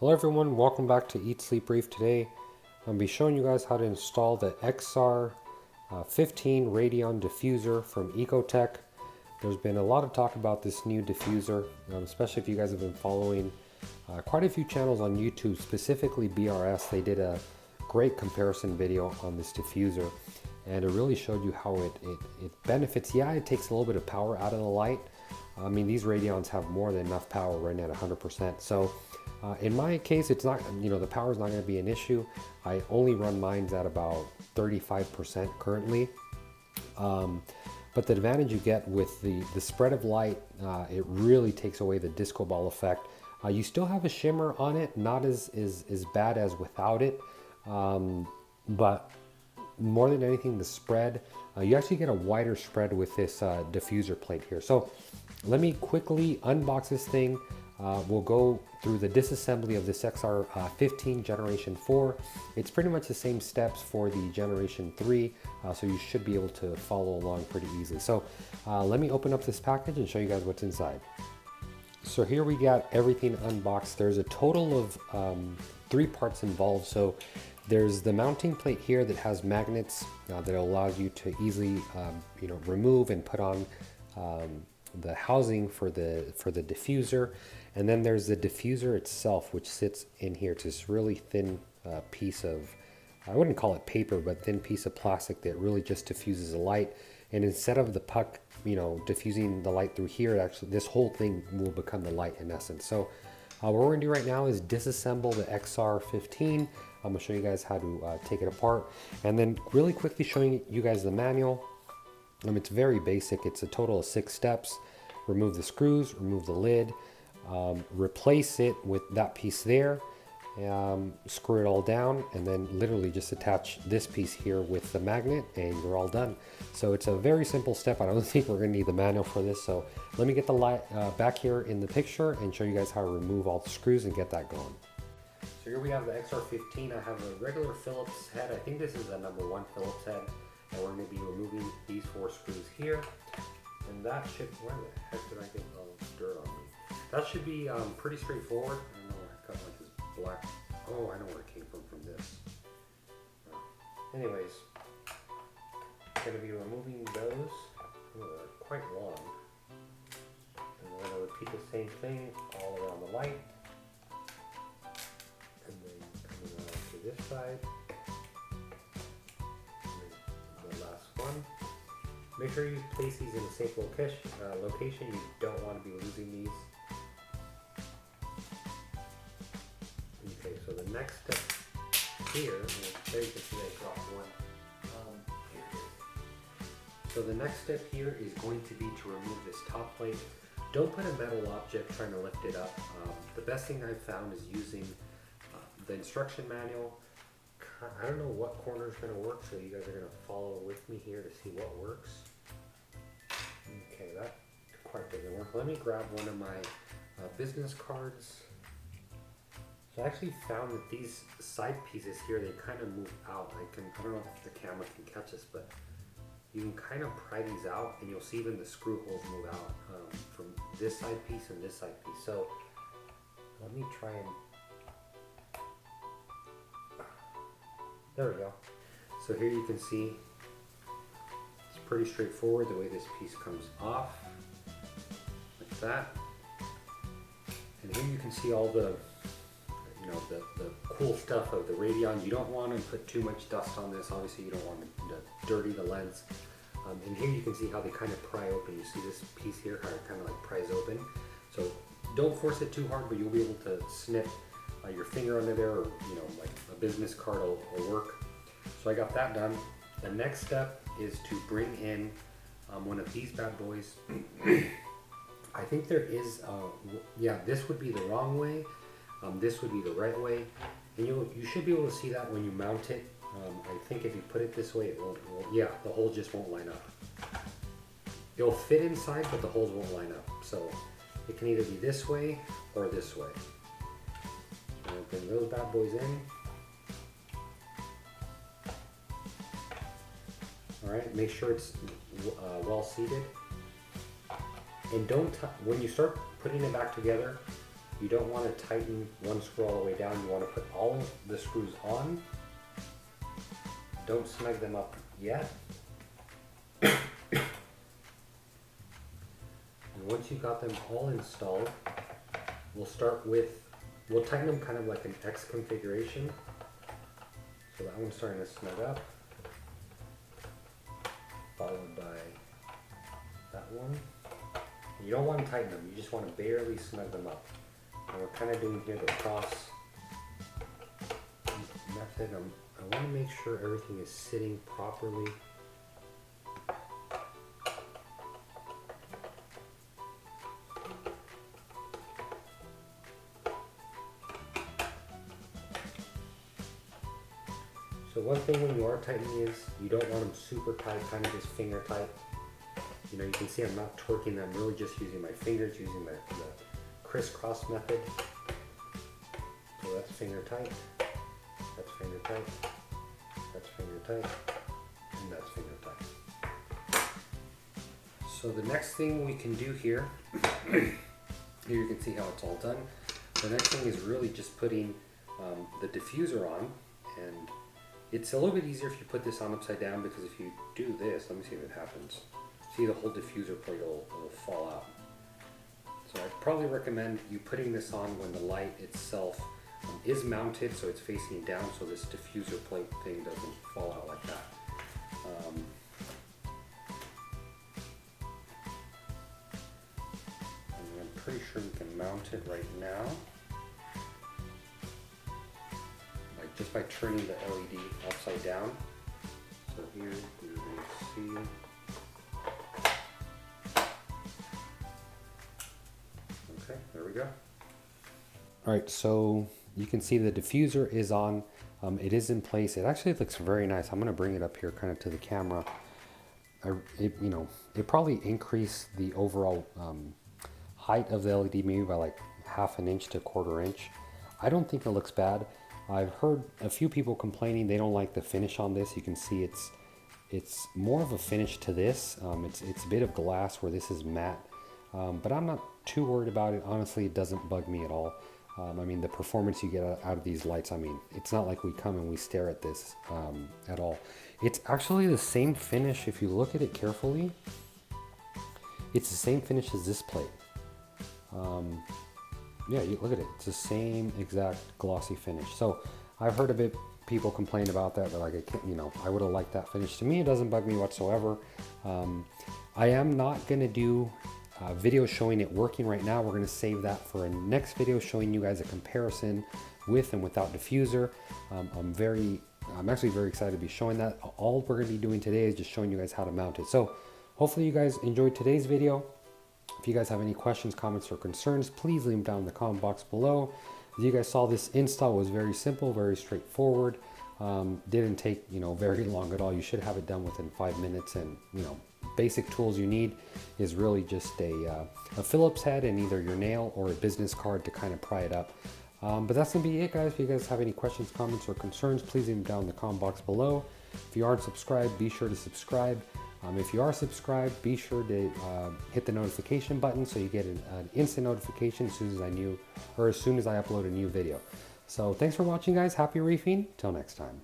Hello everyone, welcome back to Eat Sleep Brief. Today I'm going to be showing you guys how to install the XR15 Radion diffuser from Ecotech. There's been a lot of talk about this new diffuser, especially if you guys have been following quite a few channels on YouTube, specifically BRS. They did a great comparison video on this diffuser and it really showed you how it benefits. Yeah, it takes a little bit of power out of the light. I mean, these Radions have more than enough power running at 100%. So in my case, it's not, the power is not going to be an issue. I only run mine at about 35% currently. But the advantage you get with the spread of light, it really takes away the disco ball effect. You still have a shimmer on it, not as bad as without it. But more than anything, the spread, you actually get a wider spread with this diffuser plate here. So let me quickly unbox this thing. We'll go through the disassembly of this XR15 Generation 4. It's pretty much the same steps for the Generation 3, so you should be able to follow along pretty easily. So let me open up this package and show you guys what's inside. So here we got everything unboxed. There's a total of 3 parts involved. So there's the mounting plate here that has magnets that allows you to easily remove and put on the housing for the diffuser. And then there's the diffuser itself, which sits in here. It's this really thin piece of, I wouldn't call it paper, but thin piece of plastic that really just diffuses the light. And instead of the puck, diffusing the light through here, actually this whole thing will become the light in essence. So what we're gonna do right now is disassemble the XR15. I'm gonna show you guys how to take it apart, and then really quickly showing you guys the manual. It's very basic. It's a total of 6 steps. Remove the screws, remove the lid, replace it with that piece there, screw it all down, and then literally just attach this piece here with the magnet and you're all done. So it's a very simple step. I don't think we're gonna need the manual for this. So let me get the light back here in the picture and show you guys how to remove all the screws and get that going. So here we have the XR15. I have a regular Phillips head. I think this is a number 1 Phillips head. And we're going to be removing these 4 screws here. And that should, where the heck did I get all the dirt on me? That should be pretty straightforward. I don't know where I cut like this black, oh, I know where it came from this. Anyways, I'm going to be removing those. Oh, they're quite long. And we're going to repeat the same thing all around the light. And then coming around to this side. Make sure you place these in a safe location. You don't want to be losing these. Okay, so the next step here, there you can see I dropped one. Here it is. So the next step here is going to be to remove this top plate. Don't put a metal object trying to lift it up. The best thing I've found is using the instruction manual. I don't know what corner is going to work, so you guys are going to follow with me here to see what works. Okay, that quite doesn't work. Let me grab one of my business cards. So I actually found that these side pieces here, they kind of move out. I don't know if the camera can catch this, but you can kind of pry these out and you'll see even the screw holes move out from this side piece and this side piece. So let me try and, there we go. So here you can see it's pretty straightforward the way this piece comes off, like that. And here you can see all the, the cool stuff of the Radion. You don't want to put too much dust on this. Obviously you don't want to dirty the lens. And here you can see how they kind of pry open. You see this piece here, how it kind of like pries open. So don't force it too hard, but you'll be able to snip your finger under there, or like a business card will work. So I got that done. The next step is to bring in one of these bad boys. I think there is, yeah, this would be the wrong way. This would be the right way, and you should be able to see that when you mount it. I think if you put it this way, it won't, yeah, the holes just won't line up. It'll fit inside, but the holes won't line up. So it can either be this way or this way. Bring those bad boys in. All right, make sure it's well seated. And don't, when you start putting it back together, you don't want to tighten one screw all the way down. You want to put all of the screws on. Don't snug them up yet. And once you've got them all installed, we'll tighten them kind of like an X configuration. So that one's starting to snug up, followed by that one. You don't want to tighten them, you just want to barely snug them up. And we're kind of doing here the cross method. I want to make sure everything is sitting properly. So one thing when you are tightening is you don't want them super tight, kind of just finger tight. You know, you can see I'm not torquing them, I'm really just using my fingers, using the crisscross method. So that's finger tight, that's finger tight, that's finger tight, and that's finger tight. So the next thing we can do here, here you can see how it's all done. The next thing is really just putting the diffuser on, and it's a little bit easier if you put this on upside down, because if you do this, let me see if it happens. See, the whole diffuser plate will fall out. So I'd probably recommend you putting this on when the light itself is mounted, so it's facing down, so this diffuser plate thing doesn't fall out like that. And I'm pretty sure we can mount it right now, like just by turning the LED upside down. So here you can see. Okay, there we go. All right, so you can see the diffuser is on. It is in place. It actually looks very nice. I'm going to bring it up here kind of to the camera. It probably increased the overall height of the LED maybe by like ½ an inch to ¼ inch. I don't think it looks bad. I've heard a few people complaining they don't like the finish on this. You can see it's more of a finish to this. It's a bit of glass where this is matte. But I'm not too worried about it. Honestly, it doesn't bug me at all. I mean, the performance you get out of these lights, I mean, it's not like we come and we stare at this at all. It's actually the same finish. If you look at it carefully, it's the same finish as this plate. Yeah, you look at it. It's the same exact glossy finish. So I've heard a bit people complain about that. They're like, I would have liked that finish. To me, it doesn't bug me whatsoever. I am not going to do video showing it working right now. We're going to save that for a next video showing you guys a comparison with and without diffuser. I'm actually very excited to be showing that. All we're going to be doing today is just showing you guys how to mount it. So hopefully you guys enjoyed today's video. If you guys have any questions, comments, or concerns, please leave them down in the comment box below. As you guys saw, this install was very simple, very straightforward. Didn't take very long at all. You should have it done within 5 minutes, and basic tools you need is really just a Phillips head and either your nail or a business card to kind of pry it up. But that's gonna be it, guys. If you guys have any questions, comments, or concerns, please leave them down in the comment box below. If you aren't subscribed, be sure to subscribe. If you are subscribed, be sure to hit the notification button so you get an instant notification as soon as I upload a new video. So thanks for watching, guys. Happy reefing. Till next time.